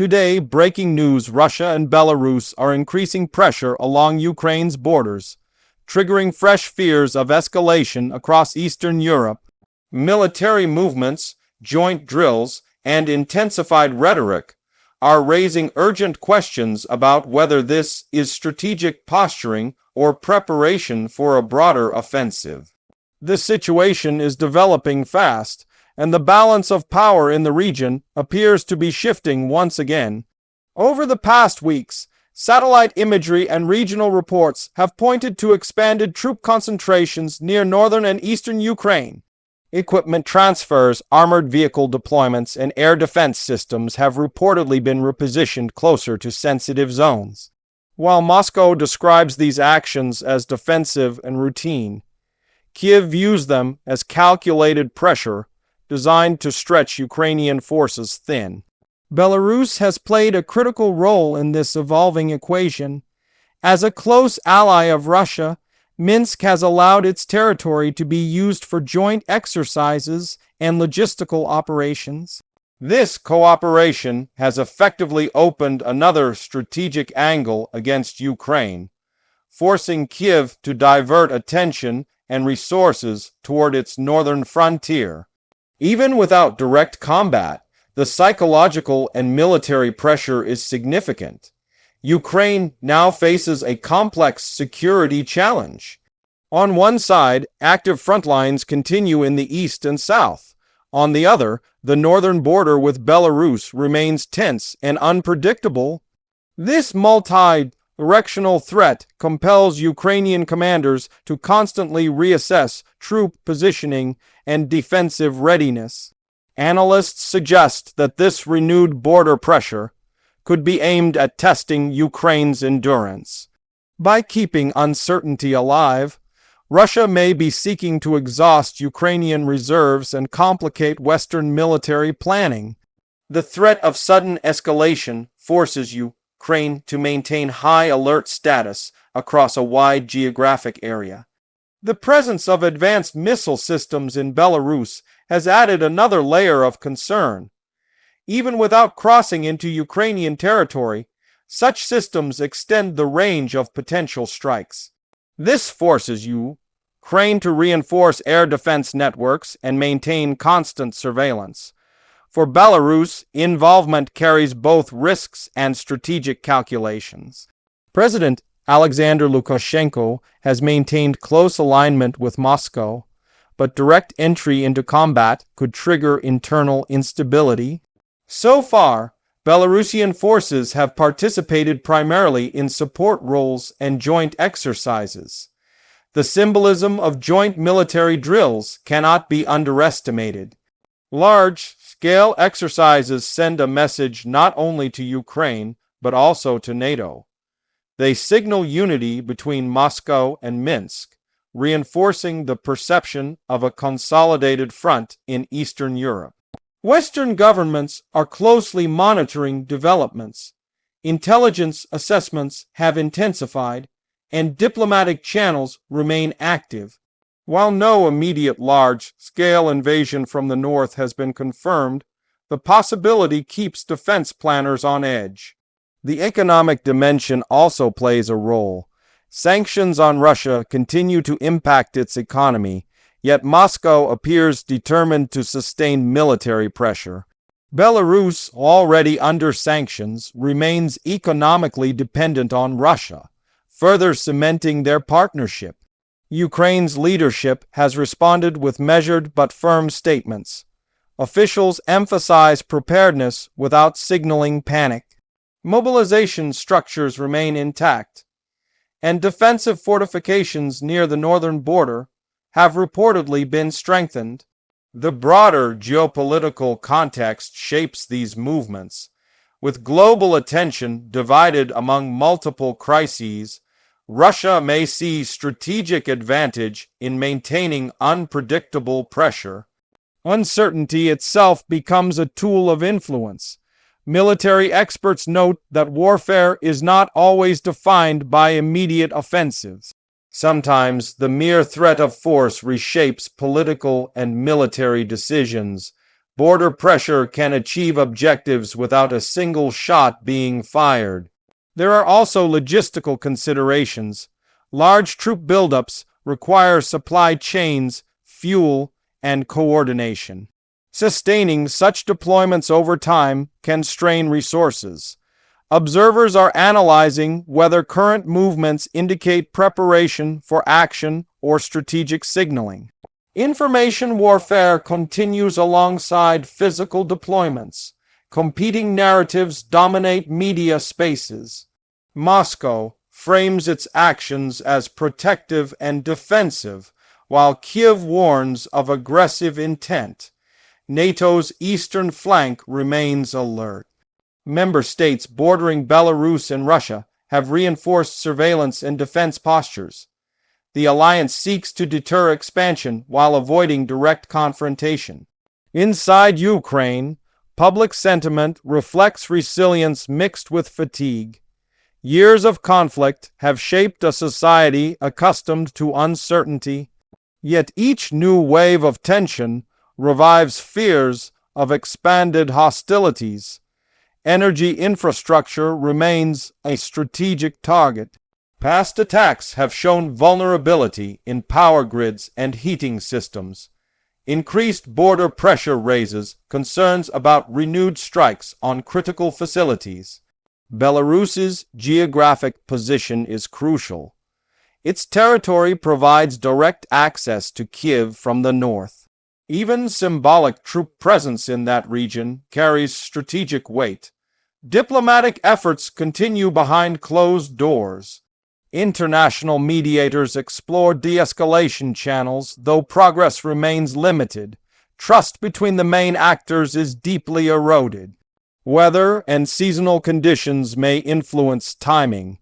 Today, breaking news: Russia and Belarus are increasing pressure along Ukraine's borders, triggering fresh fears of escalation across Eastern Europe. Military movements, joint drills, and intensified rhetoric are raising urgent questions about whether this is strategic posturing or preparation for a broader offensive. The situation is developing fast, and the balance of power in the region appears to be shifting once again. Over the past weeks, satellite imagery and regional reports have pointed to expanded troop concentrations near northern and eastern Ukraine. Equipment transfers, armored vehicle deployments, and air defense systems have reportedly been repositioned closer to sensitive zones. While Moscow describes these actions as defensive and routine, Kyiv views them as calculated pressure designed to stretch Ukrainian forces thin. Belarus has played a critical role in this evolving equation. As a close ally of Russia, Minsk has allowed its territory to be used for joint exercises and logistical operations. This cooperation has effectively opened another strategic angle against Ukraine, forcing Kyiv to divert attention and resources toward its northern frontier. Even without direct combat, the psychological and military pressure is significant. Ukraine now faces a complex security challenge. On one side, active front lines continue in the east and south. On the other, the northern border with Belarus remains tense and unpredictable. This multi-directional threat compels Ukrainian commanders to constantly reassess troop positioning and defensive readiness. Analysts suggest that this renewed border pressure could be aimed at testing Ukraine's endurance. By keeping uncertainty alive, Russia may be seeking to exhaust Ukrainian reserves and complicate Western military planning. The threat of sudden escalation forces Ukraine to maintain high alert status across a wide geographic area. The presence of advanced missile systems in Belarus has added another layer of concern. Even without crossing into Ukrainian territory, such systems extend the range of potential strikes. This forces Ukraine to reinforce air defense networks and maintain constant surveillance. For Belarus, involvement carries both risks and strategic calculations. President Alexander Lukashenko has maintained close alignment with Moscow, but direct entry into combat could trigger internal instability. So far, Belarusian forces have participated primarily in support roles and joint exercises. The symbolism of joint military drills cannot be underestimated. Large-scale exercises send a message not only to Ukraine, but also to NATO. They signal unity between Moscow and Minsk, reinforcing the perception of a consolidated front in Eastern Europe. Western governments are closely monitoring developments. Intelligence assessments have intensified, and diplomatic channels remain active. While no immediate large-scale invasion from the north has been confirmed, the possibility keeps defense planners on edge. The economic dimension also plays a role. Sanctions on Russia continue to impact its economy, yet Moscow appears determined to sustain military pressure. Belarus, already under sanctions, remains economically dependent on Russia, further cementing their partnership. Ukraine's leadership has responded with measured but firm statements. Officials emphasize preparedness without signaling panic. Mobilization structures remain intact, and defensive fortifications near the northern border have reportedly been strengthened. The broader geopolitical context shapes these movements. With global attention divided among multiple crises, Russia may see strategic advantage in maintaining unpredictable pressure. Uncertainty itself becomes a tool of influence. Military experts note that warfare is not always defined by immediate offensives. Sometimes the mere threat of force reshapes political and military decisions, Border pressure can achieve objectives without a single shot being fired. There are also logistical considerations. Large troop buildups require supply chains, fuel, and coordination. Sustaining such deployments over time can strain resources. Observers are analyzing whether current movements indicate preparation for action or strategic signaling. Information warfare continues alongside physical deployments. Competing narratives dominate media spaces. Moscow frames its actions as protective and defensive, while Kyiv warns of aggressive intent. NATO's eastern flank remains alert. Member states bordering Belarus and Russia have reinforced surveillance and defense postures. The alliance seeks to deter expansion while avoiding direct confrontation. Inside Ukraine, public sentiment reflects resilience mixed with fatigue. Years of conflict have shaped a society accustomed to uncertainty, yet each new wave of tension revives fears of expanded hostilities. Energy infrastructure remains a strategic target. Past attacks have shown vulnerability in power grids and heating systems. Increased border pressure raises concerns about renewed strikes on critical facilities. Belarus's geographic position is crucial. Its territory provides direct access to Kyiv from the north. Even symbolic troop presence in that region carries strategic weight. Diplomatic efforts continue behind closed doors. International mediators explore de-escalation channels, though progress remains limited. Trust between the main actors is deeply eroded. Weather and seasonal conditions may influence timing.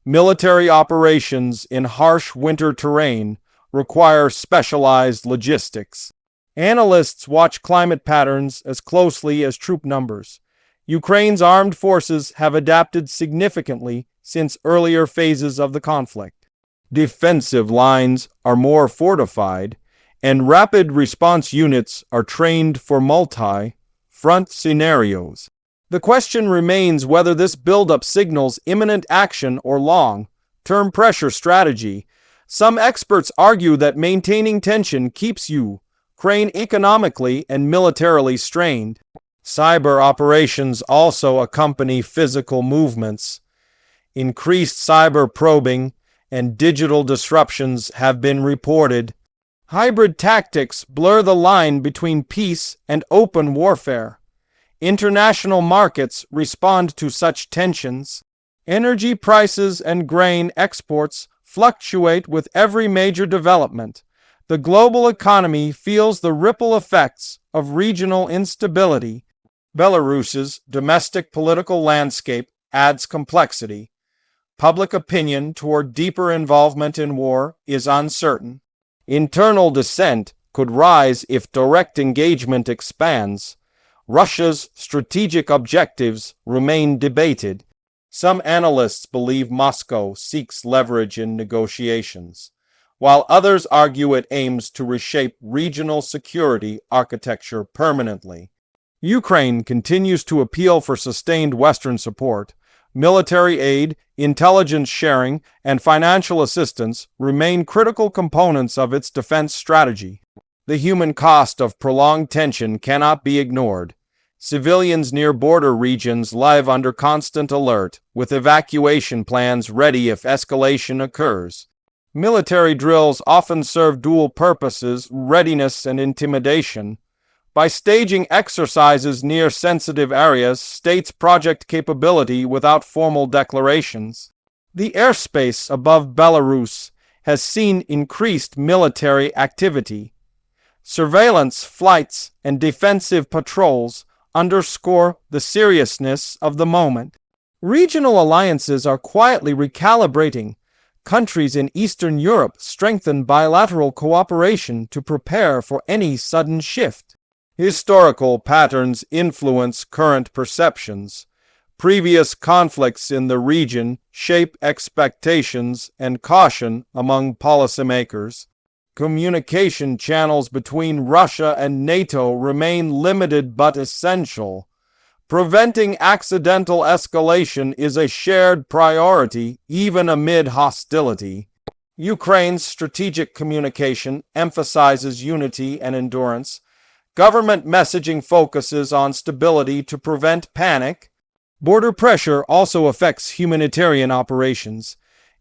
Military operations in harsh winter terrain require specialized logistics. Analysts watch climate patterns as closely as troop numbers. Ukraine's armed forces have adapted significantly since earlier phases of the conflict. Defensive lines are more fortified, and rapid response units are trained for multi-front scenarios. The question remains whether this buildup signals imminent action or long-term pressure strategy. Some experts argue that maintaining tension keeps Ukraine economically and militarily strained. Cyber operations also accompany physical movements. Increased cyber probing and digital disruptions have been reported. Hybrid tactics blur the line between peace and open warfare. International markets respond to such tensions. Energy prices and grain exports fluctuate with every major development. The global economy feels the ripple effects of regional instability. Belarus's domestic political landscape adds complexity. Public opinion toward deeper involvement in war is uncertain. Internal dissent could rise if direct engagement expands. Russia's strategic objectives remain debated. Some analysts believe Moscow seeks leverage in negotiations, while others argue it aims to reshape regional security architecture permanently. Ukraine continues to appeal for sustained Western support. Military aid, intelligence sharing, and financial assistance remain critical components of its defense strategy. The human cost of prolonged tension cannot be ignored. Civilians near border regions live under constant alert, with evacuation plans ready if escalation occurs. Military drills often serve dual purposes, readiness and intimidation. By staging exercises near sensitive areas, states project capability without formal declarations. The airspace above Belarus has seen increased military activity. Surveillance flights and defensive patrols underscore the seriousness of the moment. Regional alliances are quietly recalibrating. Countries in Eastern Europe strengthen bilateral cooperation to prepare for any sudden shift. Historical patterns influence current perceptions. Previous conflicts in the region shape expectations and caution among policymakers. Communication channels between Russia and NATO remain limited but essential. Preventing accidental escalation is a shared priority, even amid hostility. Ukraine's strategic communication emphasizes unity and endurance. Government messaging focuses on stability to prevent panic. Border pressure also affects humanitarian operations.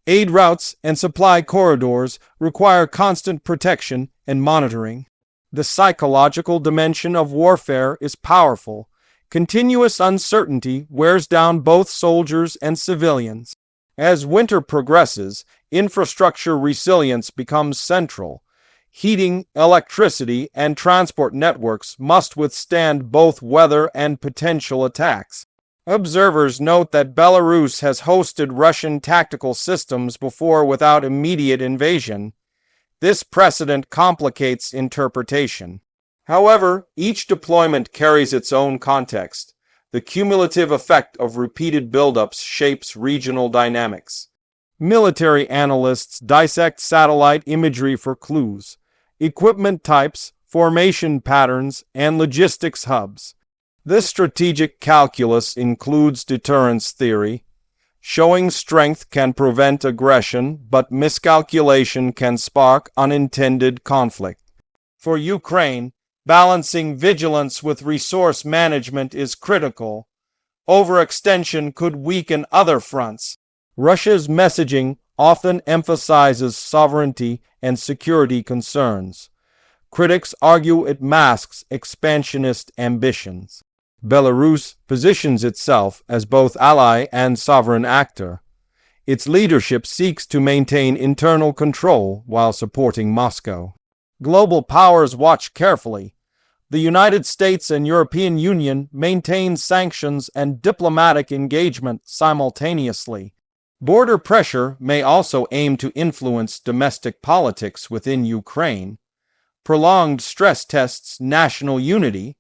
Aid routes and supply corridors require constant protection and monitoring. The psychological dimension of warfare is powerful. Continuous uncertainty wears down both soldiers and civilians. As winter progresses, infrastructure resilience becomes central. Heating, electricity, and transport networks must withstand both weather and potential attacks. Observers note that Belarus has hosted Russian tactical systems before without immediate invasion. This precedent complicates interpretation. However, each deployment carries its own context. The cumulative effect of repeated buildups shapes regional dynamics. Military analysts dissect satellite imagery for clues, equipment types, formation patterns, and logistics hubs. This strategic calculus includes deterrence theory. Showing strength can prevent aggression, but miscalculation can spark unintended conflict. For Ukraine, balancing vigilance with resource management is critical. Overextension could weaken other fronts. Russia's messaging often emphasizes sovereignty and security concerns. Critics argue it masks expansionist ambitions. Belarus positions itself as both ally and sovereign actor. Its leadership seeks to maintain internal control while supporting Moscow. Global powers watch carefully. The United States and European Union maintain sanctions and diplomatic engagement simultaneously. Border pressure may also aim to influence domestic politics within Ukraine. Prolonged stress tests national unity.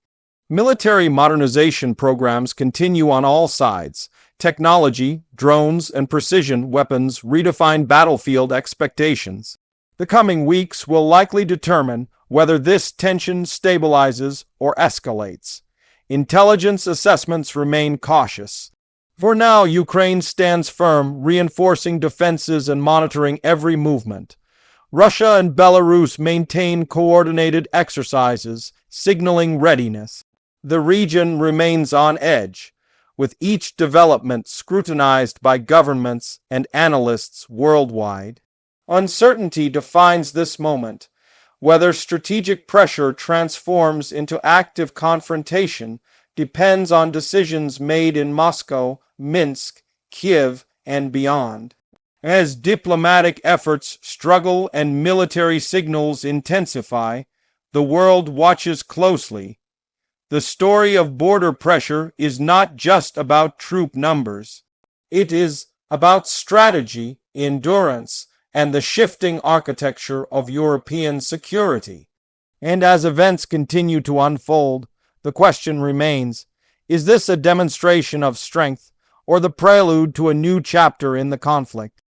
Military modernization programs continue on all sides. Technology, drones, and precision weapons redefine battlefield expectations. The coming weeks will likely determine whether this tension stabilizes or escalates. Intelligence assessments remain cautious. For now, Ukraine stands firm, reinforcing defenses and monitoring every movement. Russia and Belarus maintain coordinated exercises, signaling readiness. The region remains on edge, with each development scrutinized by governments and analysts worldwide. Uncertainty defines this moment. Whether strategic pressure transforms into active confrontation depends on decisions made in Moscow, Minsk, Kyiv, and beyond. As diplomatic efforts struggle and military signals intensify, the world watches closely. The story of border pressure is not just about troop numbers. It is about strategy, endurance, and the shifting architecture of European security. And as events continue to unfold, the question remains, is this a demonstration of strength or the prelude to a new chapter in the conflict?